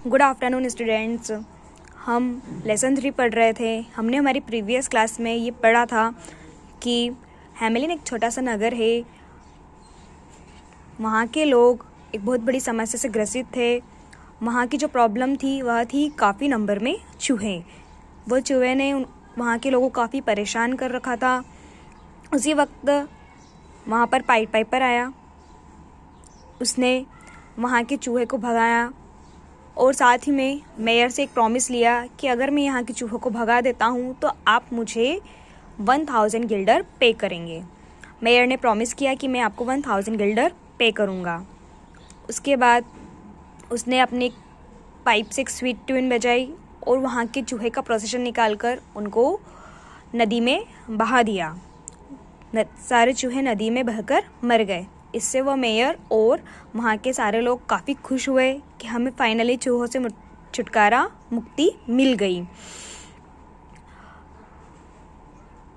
Good afternoon students. हम lesson 3 पढ़ रहे थे। हमने हमारी प्रीवियस क्लास में ये पढ़ा था कि हैमेलिन एक छोटा सा नगर है। वहाँ के लोग एक बहुत बड़ी समस्या से ग्रसित थे। वहाँ की जो प्रॉब्लम थी वह थी काफ़ी नंबर में चूहे। वो चूहे ने वहाँ के लोगों को काफ़ी परेशान कर रखा था। उसी वक्त वहाँ पर पाइट पाइपर आया। उसने वहाँ के चूहे को भगाया और साथ ही में मेयर से एक प्रॉमिस लिया कि अगर मैं यहाँ के चूहों को भगा देता हूँ तो आप मुझे 1000 गिल्डर पे करेंगे। मेयर ने प्रॉमिस किया कि मैं आपको 1000 गिल्डर पे करूँगा। उसके बाद उसने अपनी पाइप से एक स्वीट ट्यून बजाई और वहाँ के चूहे का प्रोसेशन निकालकर उनको नदी में बहा दिया। सारे चूहे नदी में बहकर मर गए। इससे वह मेयर और वहाँ के सारे लोग काफ़ी खुश हुए कि हमें फाइनली चूहों से छुटकारा मुक्ति मिल गई।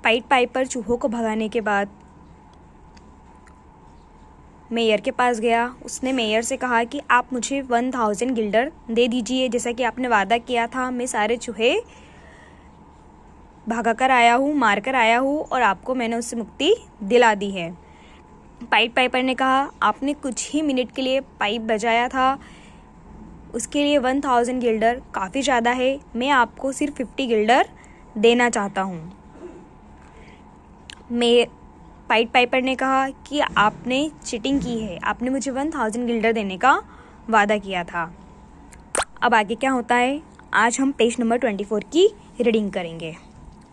पाइट पाइपर चूहों को भगाने के बाद मेयर के पास गया। उसने मेयर से कहा कि आप मुझे 1000 गिल्डर दे दीजिए, जैसा कि आपने वादा किया था। मैं सारे चूहे भगा कर आया हूँ, मार कर आया हूँ और आपको मैंने उससे मुक्ति दिला दी है। पाइट पाइपर ने कहा, आपने कुछ ही मिनट के लिए पाइप बजाया था, उसके लिए 1000 गिल्डर काफ़ी ज़्यादा है। मैं आपको सिर्फ 50 गिल्डर देना चाहता हूँ। पाइट पाइपर ने कहा कि आपने चीटिंग की है, आपने मुझे 1000 गिल्डर देने का वादा किया था। अब आगे क्या होता है, आज हम पेज नंबर 24 की रीडिंग करेंगे।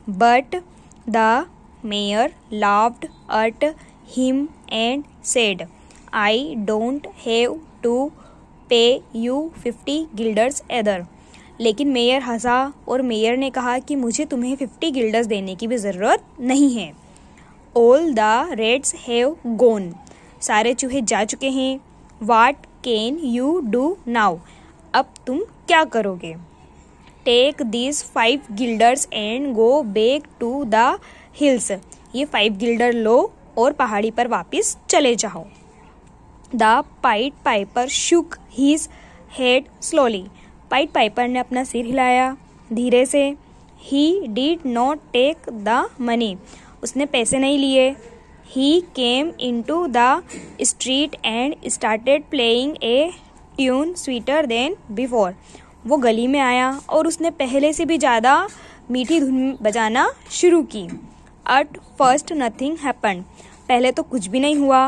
But the mayor laughed eight him and said, I don't have to pay you 50 guilders either। लेकिन मेयर हंसा और मेयर ने कहा कि मुझे तुम्हें 50 गिल्डर्स देने की भी ज़रूरत नहीं है। All the rats have gone। सारे चूहे जा चुके हैं। What can you do now? अब तुम क्या करोगे? Take these 5 guilders and go back to the hills। ये 5 गिल्डर लो और पहाड़ी पर वापस चले जाओ। The Pied Piper shook his head slowly. Pied Piper ने अपना सिर हिलाया धीरे से। He did not take the money. उसने पैसे नहीं लिए। He came into the street and started playing a tune sweeter than before. वो गली में आया और उसने पहले से भी ज़्यादा मीठी धुन बजाना शुरू की। At first nothing happened। पहले तो कुछ भी नहीं हुआ।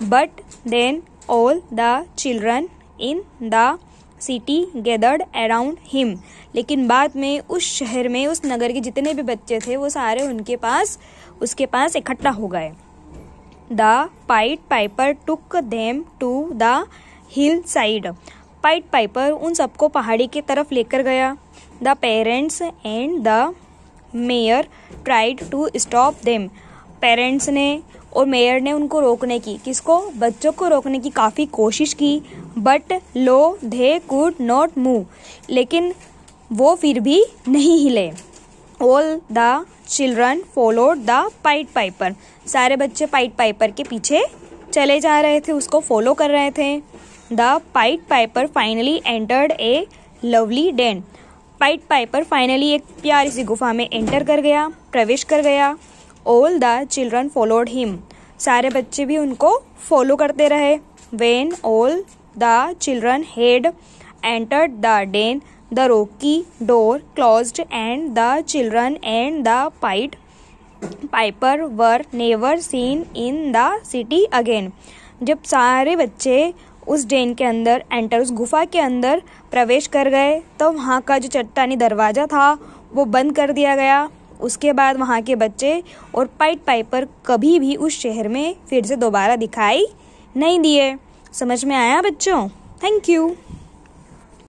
But then all the children in the city gathered around him। लेकिन बाद में उस शहर में, उस नगर के जितने भी बच्चे थे वो सारे उसके पास इकट्ठा हो गए। The Pied Piper took them to the hillside। Point Piper उन सबको पहाड़ी की तरफ लेकर गया। The parents and the mayor tried to stop them. Parents ने और मेयर ने उनको रोकने की, किसको? बच्चों को रोकने की काफ़ी कोशिश की। But low they could not move. लेकिन वो फिर भी नहीं हिले। All the children followed the Pied Piper. सारे बच्चे पाइट पाइपर के पीछे चले जा रहे थे, उसको फॉलो कर रहे थे। The Pied Piper finally entered a lovely den. Pied Piper finally एक प्यारी सी गुफा में प्रवेश कर गया। All the children followed him. सारे बच्चे भी उनको फॉलो करते रहे। When all the children had entered the den the rocky door closed and the children and the Pied Piper were never seen in the city again. जब सारे बच्चे उस डेन के अंदर उस गुफा के अंदर प्रवेश कर गए तो वहाँ का जो चट्टानी दरवाज़ा था वो बंद कर दिया गया। उसके बाद वहाँ के बच्चे और पाइट पाइपर कभी भी उस शहर में फिर से दोबारा दिखाई नहीं दिए। समझ में आया बच्चों? Thank you.